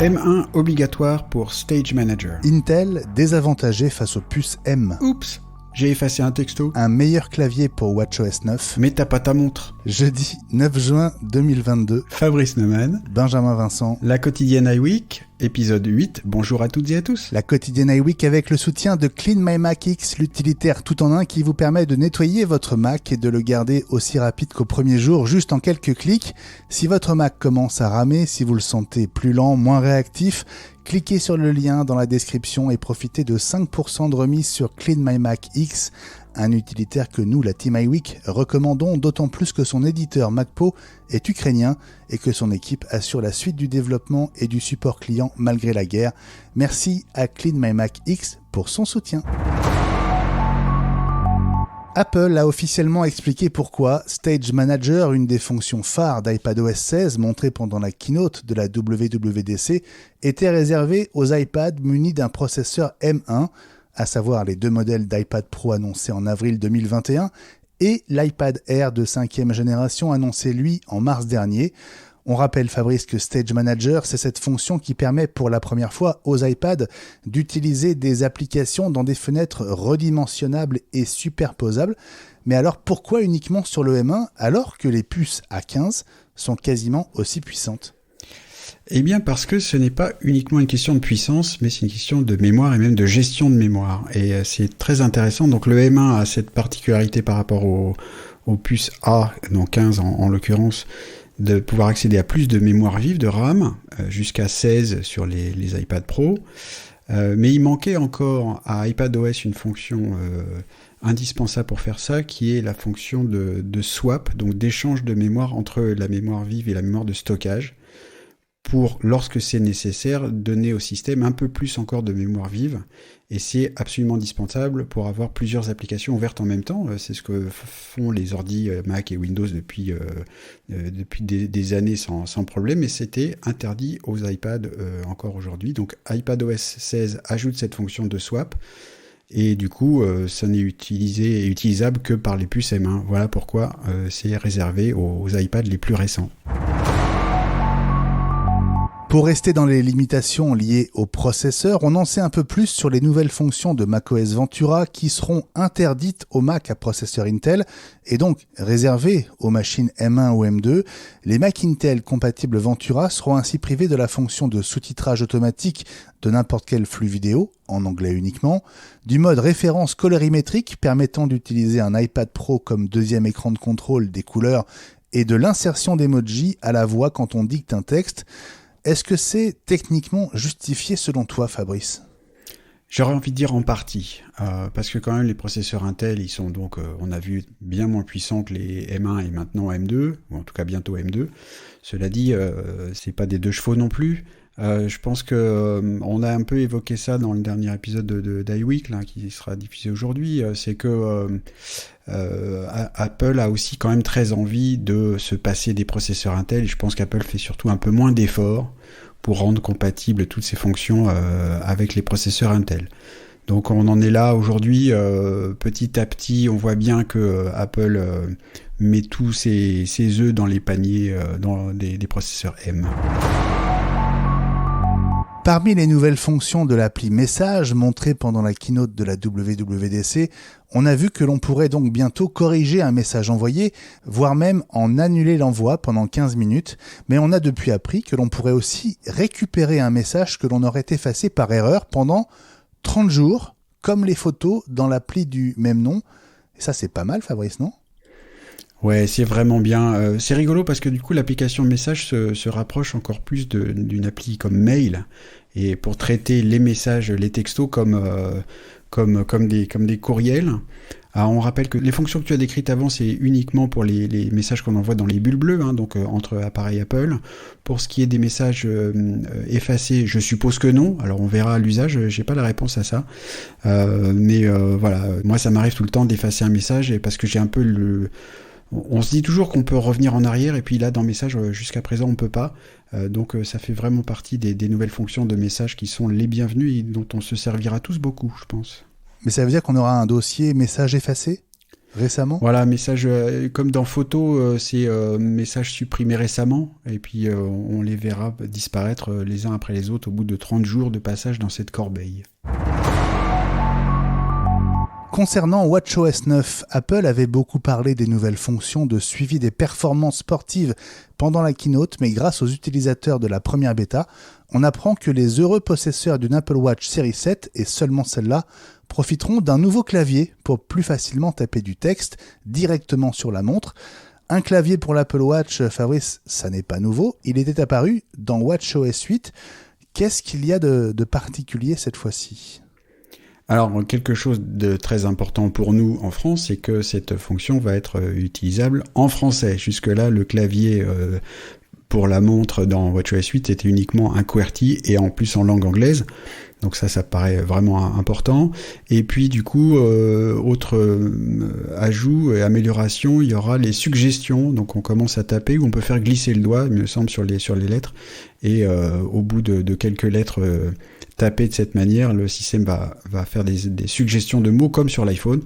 M1 obligatoire pour Stage Manager. Intel désavantagé face aux puces M. Oups, j'ai effacé un texto. Un meilleur clavier pour WatchOS 9. Mais t'as pas ta montre. Jeudi 9 juin 2022. Fabrice Neumann. Benjamin Vincent. La quotidienne iWeek, épisode 8. Bonjour à toutes et à tous. La quotidienne iWeek avec le soutien de Clean My Mac X, l'utilitaire tout en un qui vous permet de nettoyer votre Mac et de le garder aussi rapide qu'au premier jour, juste en quelques clics. Si votre Mac commence à ramer, si vous le sentez plus lent, moins réactif, cliquez sur le lien dans la description et profitez de 5% de remise sur Clean My Mac X, un utilitaire que nous, la Team iWeek, recommandons d'autant plus que son éditeur MacPo est ukrainien et que son équipe assure la suite du développement et du support client malgré la guerre. Merci à Clean My Mac X pour son soutien. Apple a officiellement expliqué pourquoi Stage Manager, une des fonctions phares d'iPadOS 16 montrée pendant la keynote de la WWDC, était réservée aux iPads munis d'un processeur M1, à savoir les deux modèles d'iPad Pro annoncés en avril 2021 et l'iPad Air de 5e génération annoncé lui en mars dernier. On rappelle, Fabrice, que Stage Manager, c'est cette fonction qui permet pour la première fois aux iPads d'utiliser des applications dans des fenêtres redimensionnables et superposables. Mais alors pourquoi uniquement sur le M1 alors que les puces A15 sont quasiment aussi puissantes ? Eh bien parce que ce n'est pas uniquement une question de puissance, mais c'est une question de mémoire et même de gestion de mémoire. Et c'est très intéressant. Donc le M1 a cette particularité par rapport aux puces A, non 15 en l'occurrence, de pouvoir accéder à plus de mémoire vive, de RAM, jusqu'à 16 sur les iPad Pro. Mais il manquait encore à iPadOS une fonction indispensable pour faire ça, qui est la fonction de swap, donc d'échange de mémoire entre la mémoire vive et la mémoire de stockage, pour, lorsque c'est nécessaire, donner au système un peu plus encore de mémoire vive. Et c'est absolument indispensable pour avoir plusieurs applications ouvertes en même temps. C'est ce que font les ordi Mac et Windows depuis des années sans problème. Et c'était interdit aux iPads encore aujourd'hui. Donc iPadOS 16 ajoute cette fonction de swap. Et du coup, ça n'est utilisé et utilisable que par les puces M1. Voilà pourquoi c'est réservé aux iPads les plus récents. Pour rester dans les limitations liées au processeur, on en sait un peu plus sur les nouvelles fonctions de macOS Ventura qui seront interdites aux Mac à processeur Intel et donc réservées aux machines M1 ou M2. Les Mac Intel compatibles Ventura seront ainsi privés de la fonction de sous-titrage automatique de n'importe quel flux vidéo, en anglais uniquement, du mode référence colorimétrique permettant d'utiliser un iPad Pro comme deuxième écran de contrôle des couleurs et de l'insertion d'emoji à la voix quand on dicte un texte. Est-ce que c'est techniquement justifié selon toi, Fabrice ? J'aurais envie de dire en partie, parce que quand même les processeurs Intel, ils sont donc, on a vu, bien moins puissants que les M1 et maintenant M2, ou en tout cas bientôt M2. Cela dit, c'est pas des deux chevaux non plus. Je pense que on a un peu évoqué ça dans le dernier épisode d'iWeek, là, qui sera diffusé aujourd'hui. C'est que Apple a aussi quand même très envie de se passer des processeurs Intel. Et je pense qu'Apple fait surtout un peu moins d'efforts pour rendre compatibles toutes ces fonctions avec les processeurs Intel. Donc on en est là aujourd'hui. Petit à petit, on voit bien que Apple met tous ses œufs dans les paniers des processeurs M. Parmi les nouvelles fonctions de l'appli Message montrée pendant la keynote de la WWDC, on a vu que l'on pourrait donc bientôt corriger un message envoyé, voire même en annuler l'envoi pendant 15 minutes, mais on a depuis appris que l'on pourrait aussi récupérer un message que l'on aurait effacé par erreur pendant 30 jours, comme les photos dans l'appli du même nom. Et ça, c'est pas mal, Fabrice, non ? Ouais, c'est vraiment bien. C'est rigolo parce que du coup, l'application Message se rapproche encore plus d'une appli comme Mail, et pour traiter les messages, les textos comme des courriels. Alors, on rappelle que les fonctions que tu as décrites avant, c'est uniquement pour les messages qu'on envoie dans les bulles bleues, donc entre appareils Apple. Pour ce qui est des messages effacés, je suppose que non. Alors on verra à l'usage, j'ai pas la réponse à ça. Mais voilà, moi ça m'arrive tout le temps d'effacer un message, parce que j'ai un peu on se dit toujours qu'on peut revenir en arrière, et puis là, dans Message, jusqu'à présent, on peut pas. Donc ça fait vraiment partie des nouvelles fonctions de Message qui sont les bienvenues et dont on se servira tous beaucoup, je pense. Mais ça veut dire qu'on aura un dossier Message effacé ? Récemment ? Voilà, message comme dans photo, c'est message supprimé récemment, et puis on les verra disparaître les uns après les autres au bout de 30 jours de passage dans cette corbeille. Concernant WatchOS 9, Apple avait beaucoup parlé des nouvelles fonctions de suivi des performances sportives pendant la keynote, mais grâce aux utilisateurs de la première bêta, on apprend que les heureux possesseurs d'une Apple Watch Série 7, et seulement celle-là, profiteront d'un nouveau clavier pour plus facilement taper du texte directement sur la montre. Un clavier pour l'Apple Watch, Fabrice, ça n'est pas nouveau, il était apparu dans WatchOS 8. Qu'est-ce qu'il y a de particulier cette fois-ci ? Alors, quelque chose de très important pour nous en France, c'est que cette fonction va être utilisable en français. Jusque-là, le clavier pour la montre dans WatchOS 8 était uniquement un QWERTY et en plus en langue anglaise. Donc ça paraît vraiment important. Et puis du coup, autre ajout et amélioration, il y aura les suggestions. Donc on commence à taper où on peut faire glisser le doigt, il me semble, sur les lettres. Et au bout de quelques lettres tapées de cette manière, le système va faire des suggestions de mots comme sur l'iPhone.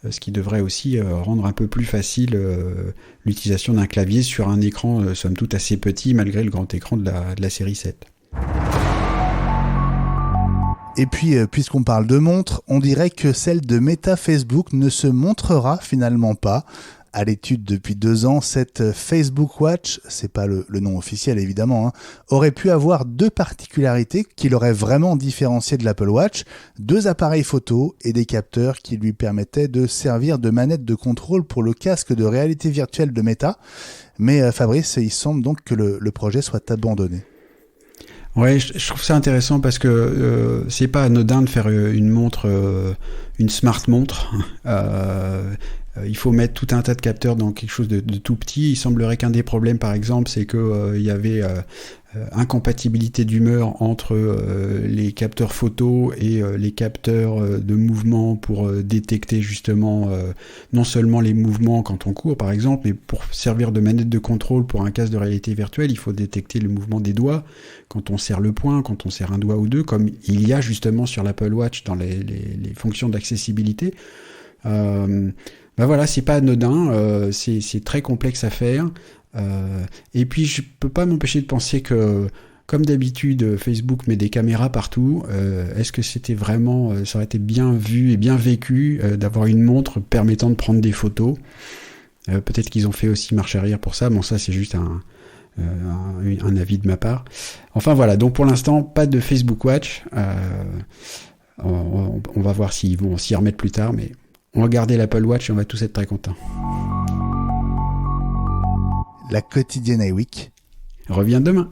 Ce qui devrait aussi rendre un peu plus facile l'utilisation d'un clavier sur un écran somme toute assez petit malgré le grand écran de la série 7. Et puis, puisqu'on parle de montres, on dirait que celle de Meta Facebook ne se montrera finalement pas. À l'étude depuis 2 ans, cette Facebook Watch, c'est pas le nom officiel évidemment, aurait pu avoir 2 particularités qui l'auraient vraiment différencié de l'Apple Watch, 2 appareils photo et des capteurs qui lui permettaient de servir de manette de contrôle pour le casque de réalité virtuelle de Meta. Mais Fabrice, il semble donc que le projet soit abandonné. Ouais, je trouve ça intéressant parce que c'est pas anodin de faire une montre, une smart montre. Il faut mettre tout un tas de capteurs dans quelque chose de tout petit. Il semblerait qu'un des problèmes, par exemple, c'est que il y avait incompatibilité d'humeur entre les capteurs photo et les capteurs de mouvement pour détecter justement non seulement les mouvements quand on court, par exemple, mais pour servir de manette de contrôle pour un casque de réalité virtuelle, il faut détecter le mouvement des doigts quand on serre le poing, quand on serre un doigt ou deux, comme il y a justement sur l'Apple Watch dans les fonctions d'accessibilité. Ben voilà, c'est pas anodin, c'est très complexe à faire. Et puis je peux pas m'empêcher de penser que, comme d'habitude, Facebook met des caméras partout. Est-ce que c'était vraiment, ça aurait été bien vu et bien vécu d'avoir une montre permettant de prendre des photos? Peut-être qu'ils ont fait aussi marche arrière pour ça. Bon, ça c'est juste un avis de ma part. Enfin voilà, donc pour l'instant, pas de Facebook Watch. On va voir s'ils vont s'y remettre plus tard, mais on va garder l'Apple Watch et on va tous être très contents. La quotidienne iWeek revient demain.